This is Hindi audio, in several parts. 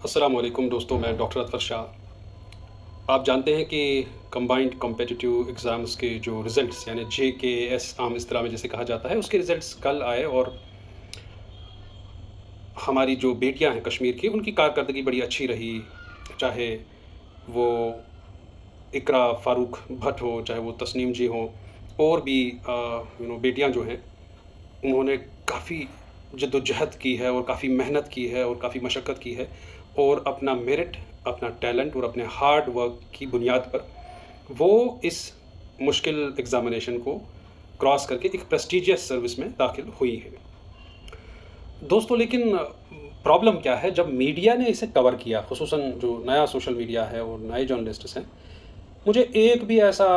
अस्सलाम वालेकुम दोस्तों, मैं डॉक्टर अतफर शाह। आप जानते हैं कि कंबाइंड कॉम्पिटिटिव एग्ज़ाम्स के जो रिज़ल्ट्स यानी JKS आम इस तरह में जिसे कहा जाता है, उसके रिज़ल्ट्स कल आए और हमारी जो बेटियां हैं कश्मीर की, उनकी कारकर्दगी बड़ी अच्छी रही। चाहे वो इकरा फ़ारूक भट्ट हो, चाहे वो तस्नीम जी हों, और भी बेटियां जो हैं, उन्होंने काफ़ी जद्दोजहद की है और काफ़ी मेहनत की है और काफ़ी मशक्क़त की है और अपना मेरिट, अपना टैलेंट और अपने हार्ड वर्क की बुनियाद पर वो इस मुश्किल एग्ज़ामिनेशन को क्रॉस करके एक प्रेस्टीजियस सर्विस में दाखिल हुई है। दोस्तों, लेकिन प्रॉब्लम क्या है, जब मीडिया ने इसे कवर किया, ख़ुसूसन जो नया सोशल मीडिया है और नए जर्नलिस्ट्स हैं, मुझे एक भी ऐसा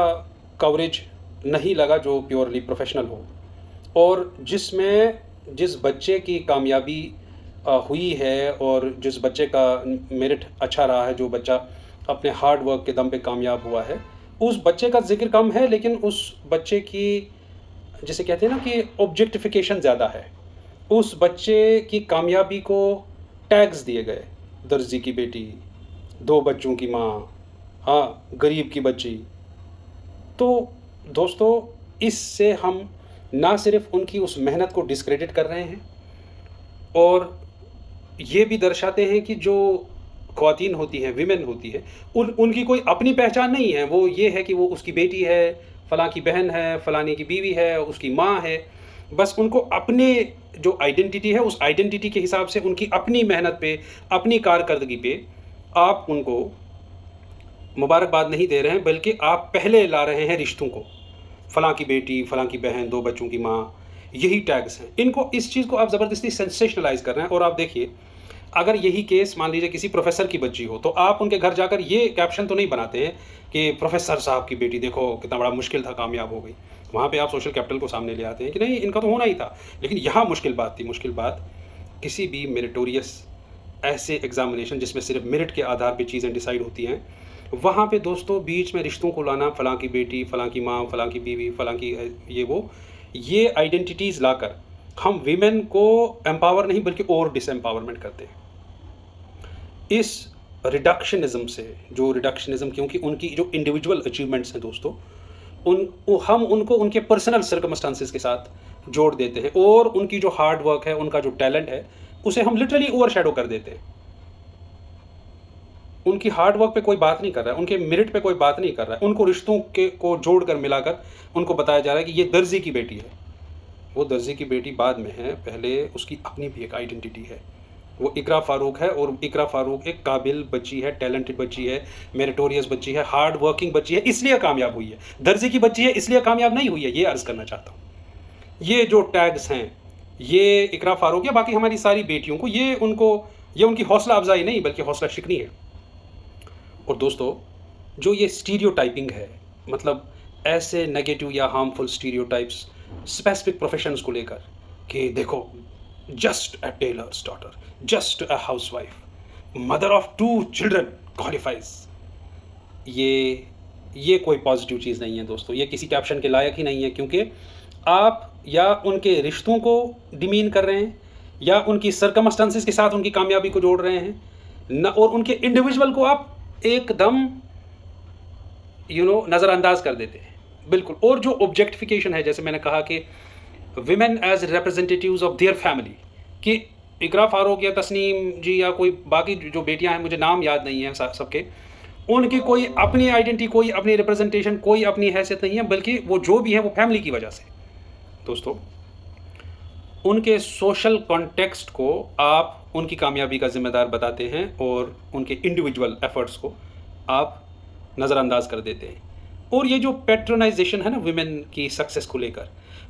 कवरेज नहीं लगा जो प्योरली प्रोफेशनल हो और जिसमें जिस बच्चे की कामयाबी हुई है और जिस बच्चे का मेरिट अच्छा रहा है, जो बच्चा अपने हार्ड वर्क के दम पे कामयाब हुआ है, उस बच्चे का ज़िक्र कम है, लेकिन उस बच्चे की, जिसे कहते हैं ना कि ऑब्जेक्टिफिकेशन ज़्यादा है। उस बच्चे की कामयाबी को टैग्स दिए गए, दर्जी की बेटी, 2 बच्चों की माँ, हाँ, गरीब की बच्ची। तो दोस्तों, इससे हम ना सिर्फ़ उनकी उस मेहनत को डिस्क्रेडिट कर रहे हैं और ये भी दर्शाते हैं कि जो ख़वातीन होती हैं, विमेन होती हैं, उनकी कोई अपनी पहचान नहीं है। वो ये है कि वो उसकी बेटी है, फ़लाँ की बहन है, फ़लाने की बीवी है, उसकी माँ है। बस उनको अपने जो आइडेंटिटी है, उस आइडेंटिटी के हिसाब से उनकी अपनी मेहनत पे, अपनी कारकर्दगी पे आप उनको मुबारकबाद नहीं दे रहे हैं, बल्कि आप पहले ला रहे हैं रिश्तों को। फ़लाँ की बेटी, फ़लाँ की बहन, 2 बच्चों की माँ, यही टैग्स हैं। इनको, इस चीज़ को आप ज़बरदस्ती सेंसेशनलाइज़ कर रहे हैं। और आप देखिए, अगर यही केस मान लीजिए किसी प्रोफ़ेसर की बच्ची हो, तो आप उनके घर जाकर ये कैप्शन तो नहीं बनाते हैं कि प्रोफ़ेसर साहब की बेटी देखो कितना बड़ा मुश्किल था, कामयाब हो गई। वहाँ पे आप सोशल कैपिटल को सामने ले आते हैं कि नहीं, इनका तो होना ही था। लेकिन यहाँ मुश्किल बात थी, मुश्किल बात किसी भी मेरिटोरियस ऐसे एग्ज़ामिनेशन जिसमें सिर्फ़ मेरिट के आधार पे चीज़ें डिसाइड होती हैं, वहाँ पे दोस्तों बीच में रिश्तों को लाना, फ़लाँ की बेटी, फ़लाँ की माँ, फ़लाँ की बीवी, फ़लाँ की ये आइडेंटिटीज़ लाकर हम विमेन को एम्पावर नहीं बल्कि और डिसएम्पावरमेंट करते हैं। इस रिडक्शनिज़्म से, जो रिडक्शनिज़्म, क्योंकि उनकी जो इंडिविजुअल अचीवमेंट्स हैं दोस्तों, हम उनको उनके पर्सनल सर्कमस्टांसेस के साथ जोड़ देते हैं और उनकी जो हार्ड वर्क है, उनका जो टैलेंट है, उसे हम लिटरली ओवरशैडो कर देते हैं। उनकी हार्ड वर्क पे कोई बात नहीं कर रहा है, उनके मेरिट पे कोई बात नहीं कर रहा है, उनको रिश्तों के को जोड़कर मिलाकर उनको बताया जा रहा है कि ये दर्जी की बेटी है। वो दर्जी की बेटी बाद में है, पहले उसकी अपनी भी एक आइडेंटिटी है। वो इकरा फ़ारूक है और इकरा फ़ारूक एक काबिल बच्ची है, टैलेंटेड बच्ची है, मेरिटोरियस बच्ची है, हार्ड वर्किंग बच्ची है, इसलिए कामयाब हुई है। दर्जी की बच्ची है इसलिए कामयाब नहीं हुई है, ये अर्ज़ करना चाहता हूँ। ये जो टैग्स हैं, ये इकरा फ़ारूक या बाकी हमारी सारी बेटियों को, ये उनकी हौसला अफ़ज़ाई नहीं बल्कि हौसला शिकनी है। और दोस्तों, जो ये स्टीरियोटाइपिंग है, मतलब ऐसे नेगेटिव या हार्मफुल स्टीरियोटाइप्स स्पेसिफिक प्रोफेशंस को लेकर कि देखो, just a tailor's daughter, just a housewife, mother of 2 children qualifies, ये कोई पॉजिटिव चीज़ नहीं है दोस्तों। ये किसी कैप्शन के लायक ही नहीं है, क्योंकि आप या उनके रिश्तों को डिमीन कर रहे हैं या उनकी सर्कमस्टेंसेस के साथ उनकी कामयाबी को जोड़ रहे हैं न, और उनके इंडिविजुअल को आप एकदम नज़रअंदाज कर देते हैं, बिल्कुल। और जो ऑब्जेक्टिफिकेशन है, जैसे मैंने कहा कि women as representatives of their family, कि इकरा फ़ारूक या तस्नीम जी या कोई बाकी जो बेटियां हैं, मुझे नाम याद नहीं है सबके, उनकी कोई अपनी आइडेंटिटी, कोई अपनी रिप्रेजेंटेशन, कोई अपनी हैसियत नहीं है, बल्कि वो जो भी है वो फैमिली की वजह से। दोस्तों, उनके सोशल कॉन्टेक्स्ट को आप उनकी कामयाबी का ज़िम्मेदार बताते हैं और उनके इंडिविजुअल एफर्ट्स को आप नज़रअंदाज कर देते हैं। और ये जो पैट्रोनाइजेशन है ना विमेन की सक्सेस को लेकर,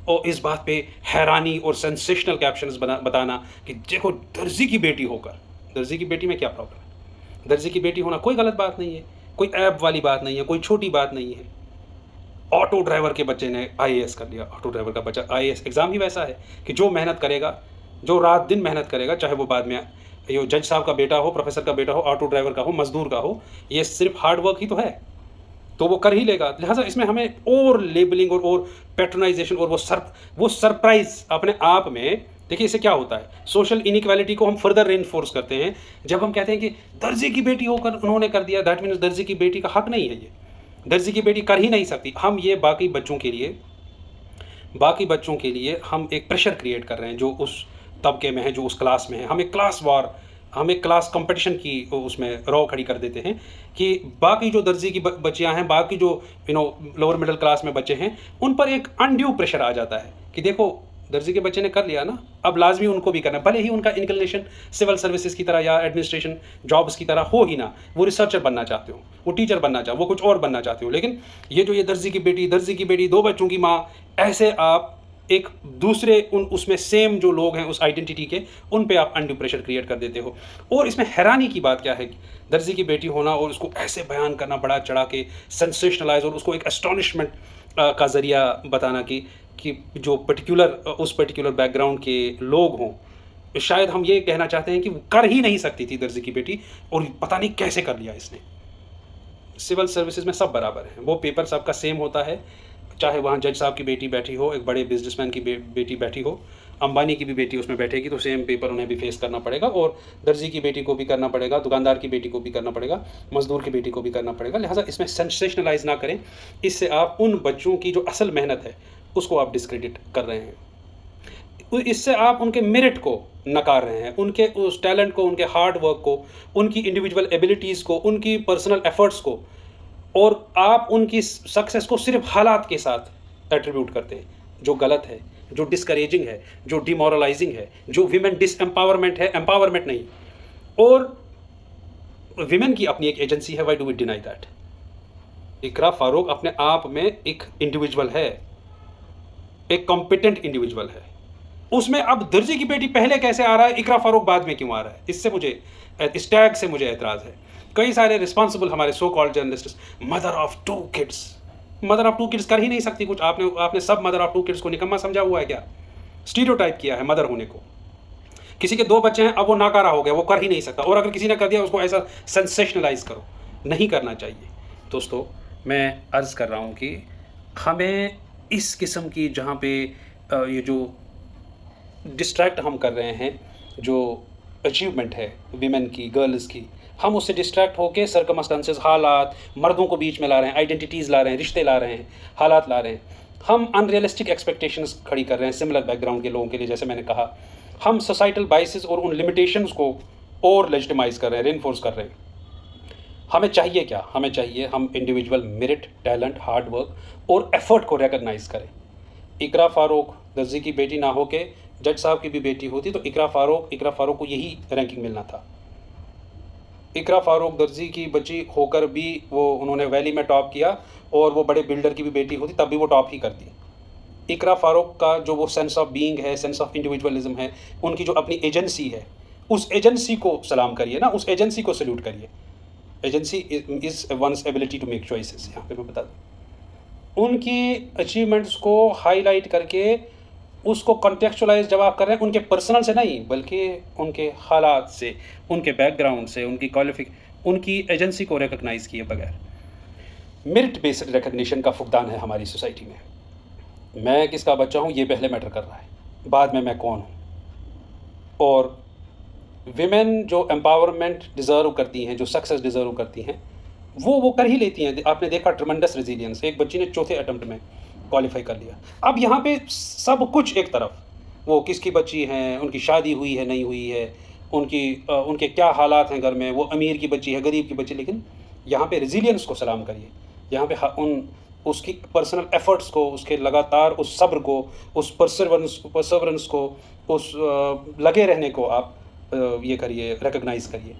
और इस बात पे हैरानी और सेंसेशनल कैप्शंस बताना कि देखो, दर्जी की बेटी होकर, दर्जी की बेटी में क्या प्रॉब्लम है? दर्जी की बेटी होना कोई गलत बात नहीं है, कोई ऐब वाली बात नहीं है, कोई छोटी बात नहीं है। ऑटो ड्राइवर के बच्चे ने आईएएस कर लिया, ऑटो ड्राइवर का बच्चा आईएएस, एग्ज़ाम ही वैसा है कि जो मेहनत करेगा, जो रात दिन मेहनत करेगा, चाहे वो बाद में ये जज साहब का बेटा हो, प्रोफेसर का बेटा हो, ऑटो ड्राइवर का हो, मजदूर का हो, ये सिर्फ हार्ड वर्क ही तो है, तो वो कर ही लेगा। लिहाजा इसमें हमें और लेबलिंग और पैट्रोनाइजेशन और वो सरप्राइज अपने आप में देखिए इससे क्या होता है, सोशल इनइक्वालिटी को हम फर्दर रेनफोर्स करते हैं जब हम कहते हैं कि दर्जी की बेटी होकर उन्होंने कर दिया, दैट मीन्स दर्जी की बेटी का हक नहीं है, ये दर्जी की बेटी कर ही नहीं सकती। हम ये बाकी बच्चों के लिए हम एक प्रेशर क्रिएट कर रहे हैं जो उस तबके में है, जो उस क्लास में है। हम एक क्लास कंपटीशन की उसमें रॉ खड़ी कर देते हैं कि बाकी जो दर्जी की बच्चियां हैं, बाकी जो लोअर मिडिल क्लास में बच्चे हैं, उन पर एक अनड्यू प्रेशर आ जाता है कि देखो दर्जी के बच्चे ने कर लिया ना, अब लाजमी उनको भी करना है, भले ही उनका इंक्लिनेशन सिविल सर्विसेज की तरह या एडमिनिस्ट्रेशन जॉब्स की तरह हो ही ना, वो रिसर्चर बनना चाहते हो, वो टीचर बनना चाहते हो, वो कुछ और बनना चाहते हो, लेकिन ये दर्जी की बेटी, दो बच्चों की माँ, ऐसे आप एक दूसरे उसमें सेम जो लोग हैं उस आइडेंटिटी के, उन पे आप अनड्यू प्रेशर क्रिएट कर देते हो। और इसमें हैरानी की बात क्या है कि दर्जी की बेटी होना और उसको ऐसे बयान करना, बड़ा चढ़ा के सेंसेशनलाइज, और उसको एक एस्टोनिशमेंट का ज़रिया बताना कि जो उस पर्टिकुलर बैकग्राउंड के लोग हों, शायद हम ये कहना चाहते हैं कि वो कर ही नहीं सकती थी दर्जी की बेटी, और पता नहीं कैसे कर लिया इसने। सिविल सर्विसेज में सब बराबर हैं, वो पेपर सबका सेम होता है, चाहे वहाँ जज साहब की बेटी बैठी हो, एक बड़े बिजनेसमैन की बेटी बैठी हो, अंबानी की भी बेटी उसमें बैठेगी, तो सेम पेपर उन्हें भी फेस करना पड़ेगा, और दर्जी की बेटी को भी करना पड़ेगा, दुकानदार की बेटी को भी करना पड़ेगा, मजदूर की बेटी को भी करना पड़ेगा। लिहाजा इसमें सेंसेशनलाइज ना करें, इससे आप उन बच्चों की जो असल मेहनत है उसको आप डिस्क्रेडिट कर रहे हैं, इससे आप उनके मेरिट को नकार रहे हैं, उनके उस टैलेंट को, उनके हार्ड वर्क को, उनकी इंडिविजुअल एबिलिटीज़ को, उनकी पर्सनल एफर्ट्स को, और आप उनकी सक्सेस को सिर्फ हालात के साथ एट्रीब्यूट करते हैं, जो गलत है, जो डिस्करेजिंग है, जो डिमोरलाइजिंग है, जो विमेन डिसएम्पावरमेंट है, एम्पावरमेंट नहीं। और विमेन की अपनी एक एजेंसी है, why do we deny that? Iqra Farooq अपने आप में एक इंडिविजुअल है, एक कॉम्पिटेंट इंडिविजुअल है। उसमें अब दर्जी की बेटी पहले कैसे आ रहा है, इकरा फारूक बाद में क्यों आ रहा है? इस टैग से मुझे एतराज़ है। कई सारे रिस्पॉन्सिबल हमारे so called journalist, mother of two kids कर ही नहीं सकती कुछ। आपने सब मदर ऑफ टू किड्स को निकम्मा समझा हुआ है क्या? स्टीरियोटाइप किया है मदर होने को। किसी के 2 बच्चे हैं, अब वो नाकारा हो गया, वो कर ही नहीं सकता, और अगर किसी ने कर दिया उसको ऐसा सेंसेशनलाइज करो, नहीं करना चाहिए। दोस्तों, मैं अर्ज़ कर रहा हूँ कि हमें इस किस्म की, जहाँ पे ये जो डिस्ट्रैक्ट हम कर रहे हैं, जो अचीवमेंट है विमेन की, गर्ल्स की, हम उससे डिस्ट्रैक्ट होकर सर्कमस्टेंसेस, हालात, मर्दों को बीच में ला रहे हैं, आइडेंटिटीज़ ला रहे हैं, रिश्ते ला रहे हैं, हालात ला रहे हैं। हम अनरियलिस्टिक एक्सपेक्टेशंस खड़ी कर रहे हैं सिमिलर बैकग्राउंड के लोगों के लिए। जैसे मैंने कहा, हम सोसाइटल बाइसेस और उन लिमिटेशंस को और लेजिटिमाइज़ कर रहे हैं, रेनफोर्स कर रहे हैं। हमें चाहिए क्या? हमें चाहिए हम individual merit, talent, hard work और एफर्ट को रिकॉग्नाइज़ करें। इकरा फारूक दर्जी की बेटी ना हो के जज साहब की भी बेटी होती तो इकरा फारूक को यही रैंकिंग मिलना था। इकरा फारूक दर्जी की बच्ची होकर भी उन्होंने वैली में टॉप किया, और वो बड़े बिल्डर की भी बेटी होती तब भी वो टॉप ही करती। इकरा फारूक का जो वो सेंस ऑफ बीइंग है, सेंस ऑफ इंडिविजुअलिज्म है, उनकी जो अपनी एजेंसी है, उस एजेंसी को सलाम करिए ना, उस एजेंसी को सल्यूट करिए। Agency is one's ability to make choices. यहाँ पे मैं बता दूँ, उनकी अचीवमेंट्स को हाईलाइट करके उसको कॉन्टेक्चुअलाइज जब आप कर रहे हैं, उनके पर्सनल से नहीं बल्कि उनके हालात से, उनके बैकग्राउंड से, उनकी एजेंसी को रिकॉग्नाइज़ किए बगैर, मेरिट बेस्ड रिकग्निशन का फुकदान है हमारी सोसाइटी में। मैं किसका बच्चा हूँ ये पहले मैटर कर रहा है, बाद में मैं कौन हूँ। और विमेन जो एम्पावरमेंट डिज़र्व करती हैं, जो सक्सेस डिज़र्व करती हैं, वो कर ही लेती हैं। आपने देखा ट्रमेंडस रेजिलियंस, एक बच्ची ने चौथे अटेम्प्ट में क्वालिफाई कर लिया। अब यहाँ पे सब कुछ एक तरफ, वो किसकी बच्ची हैं, उनकी शादी हुई है नहीं हुई है, उनके क्या हालात हैं घर में, वो अमीर की बच्ची है, गरीब की बच्ची, लेकिन यहाँ पे रेजिलियंस को सलाम करिए। यहाँ पे उसकी पर्सनल एफर्ट्स को, उसके लगातार उस सब्र को, उस परसेवरेंस को, उस लगे रहने को आप ये करिए, रिकॉग्नाइज़ करिए।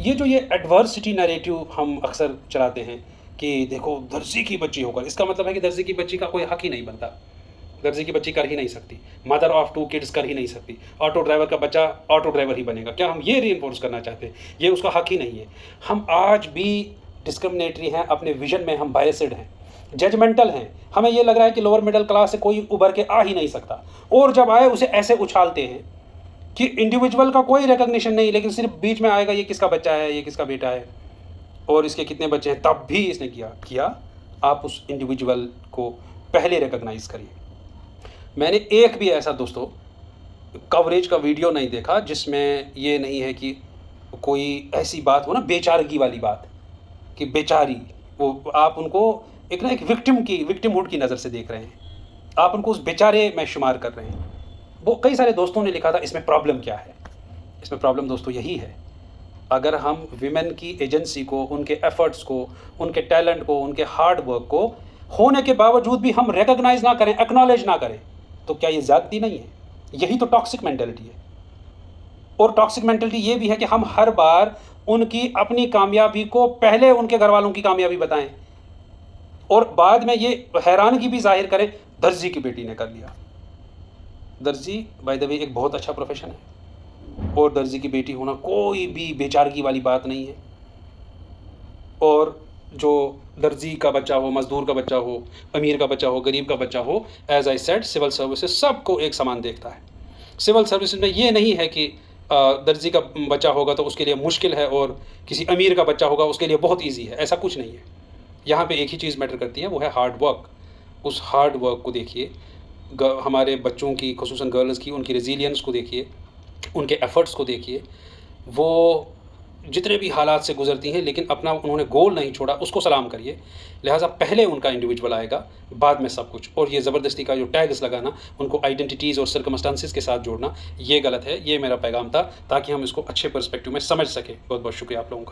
ये एडवर्सिटी नैरेटिव हम अक्सर चलाते हैं कि देखो दर्जी की बच्ची होकर, इसका मतलब है कि दर्जी की बच्ची का कोई हक ही नहीं बनता, दर्जी की बच्ची कर ही नहीं सकती, मदर ऑफ टू किड्स कर ही नहीं सकती, ऑटो ड्राइवर का बच्चा ऑटो ड्राइवर ही बनेगा। क्या हम ये रीइंफोर्स करना चाहते हैं? ये उसका हक ही नहीं है। हम आज भी डिस्क्रिमिनेटरी हैं, अपने विजन में हम बायस्ड हैं, जजमेंटल हैं। हमें ये लग रहा है कि लोअर मिडिल क्लास से कोई उभर के आ ही नहीं सकता, और जब आए उसे ऐसे उछालते हैं कि इंडिविजुअल का कोई रिकॉग्निशन नहीं, लेकिन सिर्फ बीच में आएगा ये किसका बच्चा है, ये किसका बेटा है, और इसके कितने बच्चे हैं, तब भी इसने किया। आप उस इंडिविजुअल को पहले रिकॉग्नाइज़ करिए। मैंने एक भी ऐसा दोस्तों कवरेज का वीडियो नहीं देखा जिसमें ये नहीं है कि कोई ऐसी बात हो ना बेचारगी वाली बात, कि बेचारी, वो आप उनको एक ना एक विक्टिमहुड की नज़र से देख रहे हैं। आप उनको उस बेचारे में शुमार कर रहे हैं। वो कई सारे दोस्तों ने लिखा था इसमें प्रॉब्लम क्या है? इसमें प्रॉब्लम दोस्तों यही है, अगर हम विमेन की एजेंसी को, उनके एफ़र्ट्स को, उनके टैलेंट को, उनके हार्ड वर्क को होने के बावजूद भी हम रिकॉग्नाइज़ ना करें, एक्नॉलेज ना करें, तो क्या ये ज़्यादती नहीं है? यही तो टॉक्सिक मेंटालिटी है। और टॉक्सिक मेंटालिटी ये भी है कि हम हर बार उनकी अपनी कामयाबी को पहले उनके घरवालों की कामयाबी बताएं और बाद में ये हैरानगी भी ज़ाहिर करें, दर्जी की बेटी ने कर लिया। दर्जी बाय द वे एक बहुत अच्छा प्रोफेशन है और दर्जी की बेटी होना कोई भी बेचारगी वाली बात नहीं है। और जो दर्जी का बच्चा हो, मज़दूर का बच्चा हो, अमीर का बच्चा हो, गरीब का बच्चा हो, as I said civil services सबको एक समान देखता है। सिविल सर्विसेज में ये नहीं है कि दर्जी का बच्चा होगा तो उसके लिए मुश्किल है और किसी अमीर का बच्चा होगा उसके लिए बहुत ईजी है, ऐसा कुछ नहीं है। यहाँ पे एक ही चीज़ मैटर करती है, वो है हार्ड वर्क। उस हार्ड वर्क को देखिए, हमारे बच्चों की, खुसूसन गर्ल्स की, उनकी रेजिलियंस को देखिए, उनके एफ़र्ट्स को देखिए। वो जितने भी हालात से गुज़रती हैं लेकिन अपना उन्होंने गोल नहीं छोड़ा, उसको सलाम करिए। लिहाजा पहले उनका इंडिविजुअल आएगा, बाद में सब कुछ। और ये ज़बरदस्ती का जो टैग्स लगाना, उनको आइडेंटिटीज़ और सर्कमस्टांसेस के साथ जोड़ना, ये गलत है। ये मेरा पैगाम था ताकि हम इसको अच्छे पर्सपेक्टिव में समझ सकें। बहुत बहुत शुक्रिया आप लोगों का।